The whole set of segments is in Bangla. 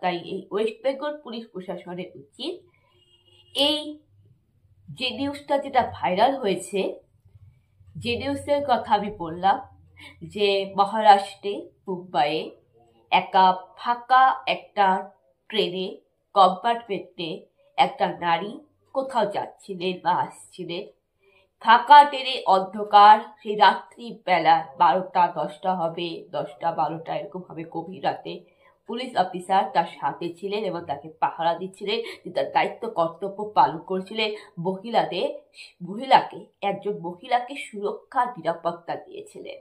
তাই এই ওয়েস্ট বেঙ্গল পুলিশ প্রশাসনের উচিত এই যে নিউজটা যেটা ভাইরাল হয়েছে, যে নিউজের কথা আমি বললাম, যে মহারাষ্ট্রে মুম্বাইয়ে ফাঁকা একটা ট্রেনে কম্পার্টমেন্টে একটা নারী কোথাও যাচ্ছিলেন বা আসছিলেন। ফাঁকা ট্রেনে অন্ধকার, সেই রাত্রি বেলা 12টা 10টা হবে, 10টা 12টা এরকম হবে, গভীর রাতে পুলিশ অফিসার তার সাথে ছিলেন এবং তাকে পাহারা দিচ্ছিলেন, তার দায়িত্ব কর্তব্য পালন করছিলেন। একজন মহিলাকে সুরক্ষা নিরাপত্তা দিয়েছিলেন,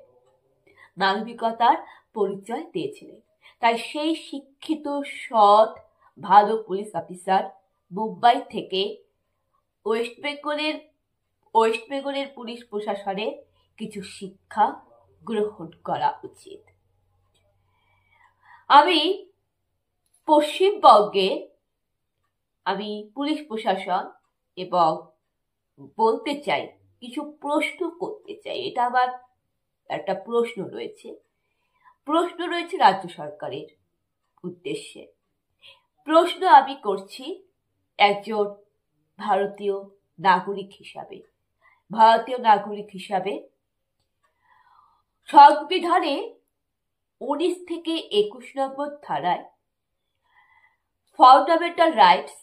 মানবিকতার পরিচয় দিয়েছিলেন। তাই সেই শিক্ষিত সৎ ভালো পুলিশ অফিসার মুম্বাই থেকে ওয়েস্ট বেঙ্গলের পুলিশ প্রশাসনের কিছু শিক্ষা গ্রহণ করা উচিত। আমি পশ্চিমবঙ্গে পুলিশ প্রশাসন এবং বলতে চাই, কিছু প্রশ্ন করতে চাই। এটা আমার একটা প্রশ্ন রয়েছে রাজ্য সরকারের উদ্দেশ্যে। প্রশ্ন আমি করছি একজন ভারতীয় নাগরিক হিসাবে। সংবিধানে 19 থেকে 21 নম্বর ধারায় ফান্ডামেন্টাল রাইটস,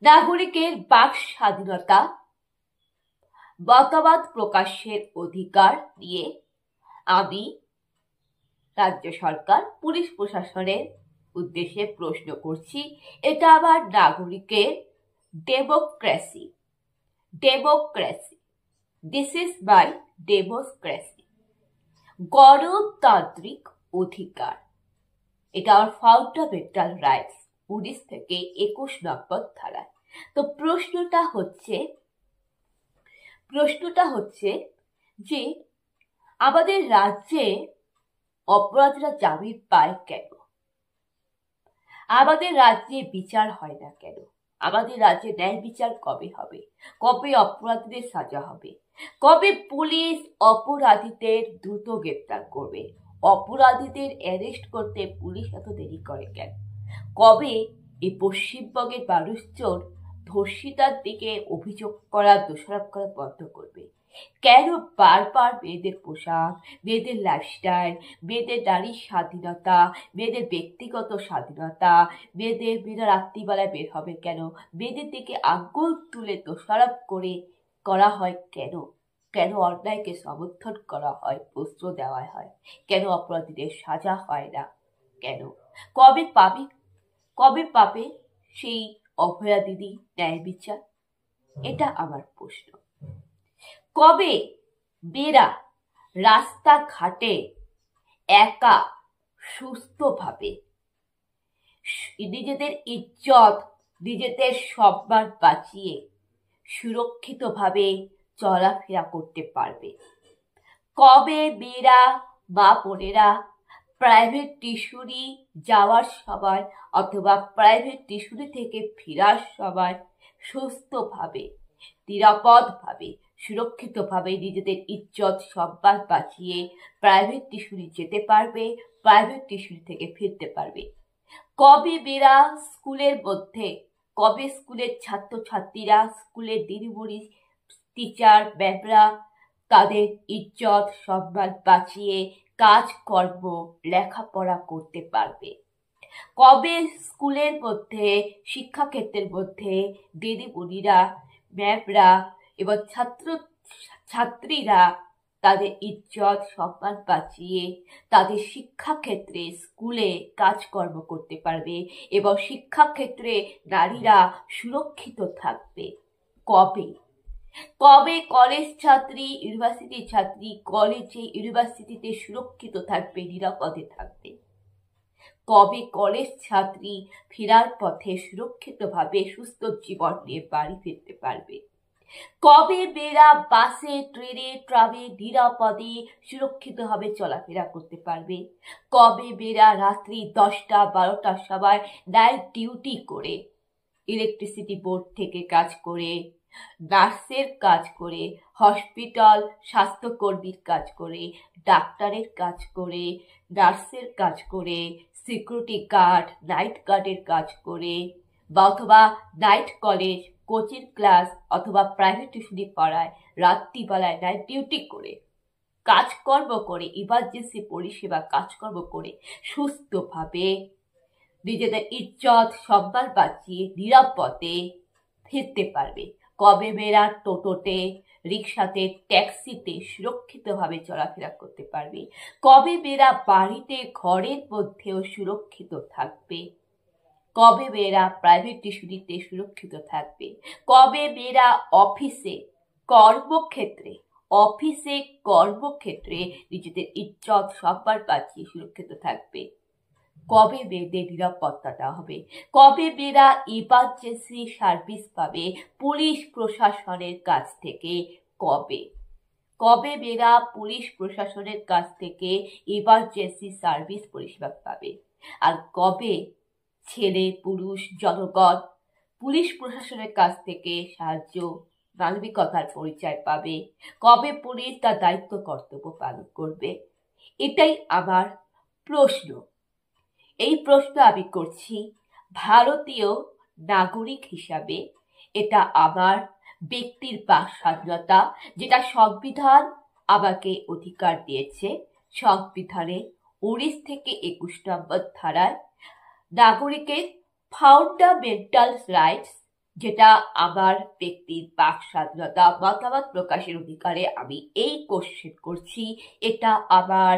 নাগরিকের বাক স্বাধীনতা, মতামত প্রকাশের অধিকার নিয়ে আমি রাজ্য সরকার পুলিশ প্রশাসনের উদ্দেশ্যে প্রশ্ন করছি। এটা আমার নাগরিকের democracy. This is my democracy, গণতান্ত্রিক অধিকার। এটা আমার ফান্ডামেন্টাল রাইটস 19 থেকে 21 নম্বর ধারায়। তো প্রশ্নটা হচ্ছে যে আমাদের রাজ্যে অপরাধীরা জামিন পায় কেন? আমাদের রাজ্যে বিচার হয় না কেন? আমাদের রাজ্যে ন্যায় বিচার কবে হবে? কবে অপরাধীদের সাজা হবে? কবে পুলিশ অপরাধীদের দ্রুত গ্রেপ্তার করবে? অপরাধীদের অ্যারেস্ট করতে পুলিশ এত দেরি করে কেন? কবে এই পশ্চিমবঙ্গের মানুষজন ধর্ষিতার দিকে অভিযোগ করা, দোষারোপ করা বন্ধ করবে? কেন বারবার মেয়েদের পোশাক, মেয়েদের লাইফস্টাইল, মেয়েদের নারীর স্বাধীনতা, মেয়েদের ব্যক্তিগত স্বাধীনতা, মেয়েরা রাত্রিবেলায় বের হবে কেন? মেয়েদের দিকে আঙ্গুল তুলে দোষারোপ করা হয় কেন? কেন অন্যায়কে সমর্থন করা হয়, প্রশ্ন দেওয়া হয়? কেন অপরাধীদের সাজা হয় না কেন? কবে পাবে সেই অভয়া দিদি ন্যায় বিচার? এটা আমার প্রশ্ন। কবে মেয়েরা রাস্তাঘাটে একা সুস্থভাবে নিজেদের ইজ্জত, নিজেদের সম্মান বাঁচিয়ে সুরক্ষিতভাবে চলাফেরা করতে পারবে? কবে মেয়েরা বা বোনেরা প্রাইভেট টিউশনি যাওয়ার সময় অথবা প্রাইভেট টিউশনি থেকে ফেরার সময় সুস্থভাবে, নিরাপদভাবে, সুরক্ষিতভাবে নিজেদের ইজ্জত সম্মান বাঁচিয়ে প্রাইভেট টিউশনি যেতে পারবে, প্রাইভেট টিউশনি থেকে ফিরতে পারবে? কবে মেয়েরা স্কুলের ছাত্রছাত্রীরা, স্কুলের দিদিমণি, টিচার, ম্যামরা তাদের ইজ্জত সম্মান বাঁচিয়ে কাজকর্ম, লেখাপড়া করতে পারবে? কবে স্কুলের মধ্যে, শিক্ষাক্ষেত্রের মধ্যে দিদিমণিরা, ম্যামরা এবং ছাত্রীরা তাদের ইজ্জত সম্মান বাঁচিয়ে তাদের শিক্ষাক্ষেত্রে, স্কুলে কাজকর্ম করতে পারবে এবং শিক্ষাক্ষেত্রে নারীরা সুরক্ষিত থাকবে? কবে কলেজ ছাত্রী, ইউনিভার্সিটি ছাত্রী কলেজে, ইউনিভার্সিটিতে সুরক্ষিত থাকবে, নিরাপদে থাকবে? কবে কলেজ ছাত্রী ফেরার পথে সুরক্ষিতভাবে সুস্থ জীবন নিয়ে বাড়ি ফিরতে পারবে? কবে মেয়েরা বাসে, ট্রেনে, ট্রামে নিরাপদে সুরক্ষিতভাবে চলাফেরা করতে পারবে? কবে মেয়েরা রাত্রি 10টা 12টার সময় নাইট ডিউটি করে, ইলেকট্রিসিটি বোর্ড থেকে কাজ করে, নার্সের কাজ করে, হসপিটাল স্বাস্থ্যকর্মীর কাজ করে, ডাক্তারের কাজ করে, নার্সের কাজ করে, সিকিউরিটি গার্ড, নাইট গার্ডের কাজ করে বা অথবা নাইট কলেজ, কোচিং ক্লাস অথবা প্রাইভেট টিউশনি পড়ায়, রাত্রিবেলায় নাইট ডিউটি করে, কাজকর্ম করে, ইমার্জেন্সি পরিষেবা কাজকর্ম করে সুস্থভাবে নিজেদের ইজ্জত সম্মান বাঁচিয়ে নিরাপদে ফিরতে পারবে। কবে মেয়েরা টোটোতে, রিক্সাতে, ট্যাক্সিতে সুরক্ষিতভাবে চলাফেরা করতে পারবে? কবে মেয়েরা বাড়িতে, ঘরের মধ্যেও সুরক্ষিত থাকবে? কবে মেয়েরা প্রাইভেট টিউশনিতে সুরক্ষিত থাকবে? কবে মেয়েরা অফিসে, কর্মক্ষেত্রে নিজেদের ইজ্জত সম্মান বাঁচিয়ে সুরক্ষিত থাকবে? কবে মেয়েদের নিরাপত্তা দেওয়া হবে? কবে মেয়েরা ইমার্জেন্সি সার্ভিস পাবে পুলিশ প্রশাসনের কাছ থেকে? কবে মেয়েরা পুলিশ প্রশাসনের কাছ থেকে ইমার্জেন্সি সার্ভিস পরিষেবা পাবে? আর কবে ছেলে, পুরুষ, জনগণ পুলিশ প্রশাসনের কাছ থেকে সাহায্য, মানবিকতার পরিচয় পাবে? কবে পুলিশ তার দায়িত্ব কর্তব্য পালন করবে? এটাই আমার প্রশ্ন। এই প্রশ্ন আমি করছি ভারতীয় নাগরিক হিসাবে। এটা আমার ব্যক্তির বাক স্বাধীনতা, যেটা সংবিধান আমাকে অধিকার দিয়েছে। সংবিধানে 19 থেকে 21 নম্বর ধারায় নাগরিকের ফাউন্ডামেন্টাল রাইটস, যেটা আমার ব্যক্তির বাক স্বাধীনতা, মতামত প্রকাশের অধিকারে আমি এই কোশ্চেন করছি। এটা আমার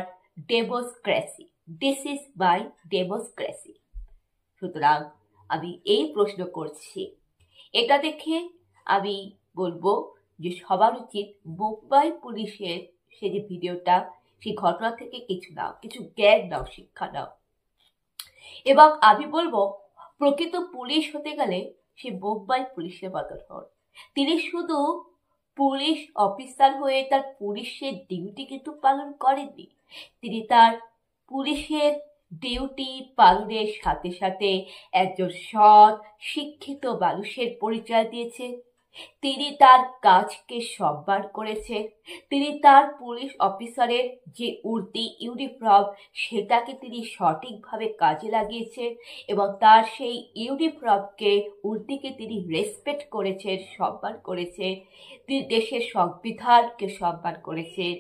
democracy. This is my democracy. সুতরাং আমি এই প্রশ্ন করছি। এটা দেখে আমি বলবো যে সবার উচিত মুম্বাই পুলিশের সে যে ভিডিওটা, সেই ঘটনা থেকে কিছু নাও, কিছু জ্ঞান নাও, শিক্ষা নাও। এবং আমি বলবো প্রকৃত পুলিশ হতে গেলে সে মুম্বাই পুলিশের মতন হন। তিনি শুধু পুলিশ অফিসার হয়ে তার পুলিশের ডিউটি কিন্তু পালন করেননি। তিনি তার পুলিশের ডিউটি পালনের সাথে সাথে একজন সৎ, শিক্ষিত মানুষের পরিচয় দিয়েছে। তিনি তার কাজকে সম্মান করেছেন। তিনি তার পুলিশ অফিসারের যে উর্দি ইউনিফর্ম, সেটাকে তিনি সঠিকভাবে কাজে লাগিয়েছেন এবং তার সেই ইউনিফর্মকে, উর্দিকে তিনি রেসপেক্ট করেছেন, সম্মান করেছেন। তিনি দেশের সংবিধানকে সম্মান করেছেন,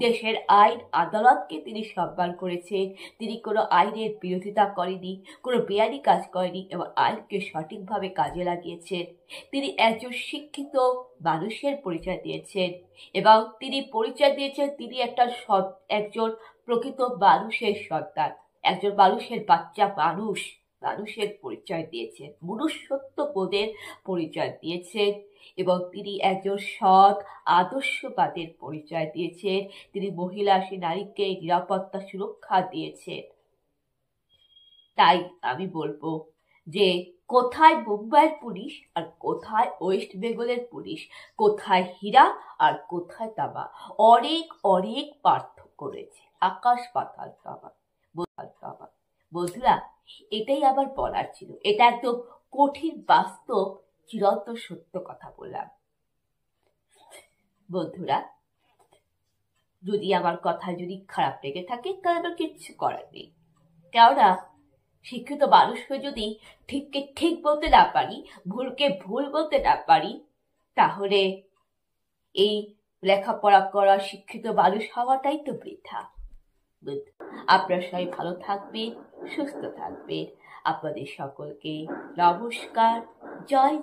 দেশের আইন আদালতকে তিনি সম্মান করেছেন। তিনি কোনো আইনের বিরোধিতা করেনি, কোনো বেআইনি কাজ করেনি এবং আইনকে সঠিকভাবে কাজে লাগিয়েছেন। তিনি একজন শিক্ষিত মানুষের পরিচয় দিয়েছেন এবং তিনি পরিচয় দিয়েছেন তিনি একজন প্রকৃত মানুষের সন্তান, একজন মানুষের বাচ্চা, মানুষের পরিচয় দিয়েছেন, মনুষ্যত্ব বোধের পরিচয় দিয়েছেন এবং তিনি একজন সৎ, আদর্শবাদের পরিচয় দিয়েছেন। তিনি মহিলা, নারীকে নিরাপত্তা, সুরক্ষা দিয়েছেন। তাই আমি বলবো যে কোথায় মুম্বাইয়ের পুলিশ আর কোথায় ওয়েস্ট বেঙ্গলের পুলিশ, কোথায় হীরা আর কোথায় তামা, অনেক অনেক পার্থক্য রয়েছে, আকাশ পাতাল তফাৎ। বন্ধুরা, এটাই আবার বলার ছিল। এটা একদম কঠিন, বাস্তব, চিরন্তন সত্য কথা বললাম। বন্ধুরা, যদি আমার কথা যদি খারাপ লেগে থাকে তাহলে আমার কিচ্ছু করার নেই। কেননা শিক্ষিত মানুষ হয়ে যদি ঠিককে ঠিক বলতে না পারি, ভুলকে ভুল বলতে না পারি, তাহলে এই লেখাপড়া করা শিক্ষিত মানুষ হওয়াটাই তো বৃথা। আপনারা সবাই ভালো থাকবেন, সুস্থ থাকবেন। আপনাদের সকলকে নমস্কার, জয়।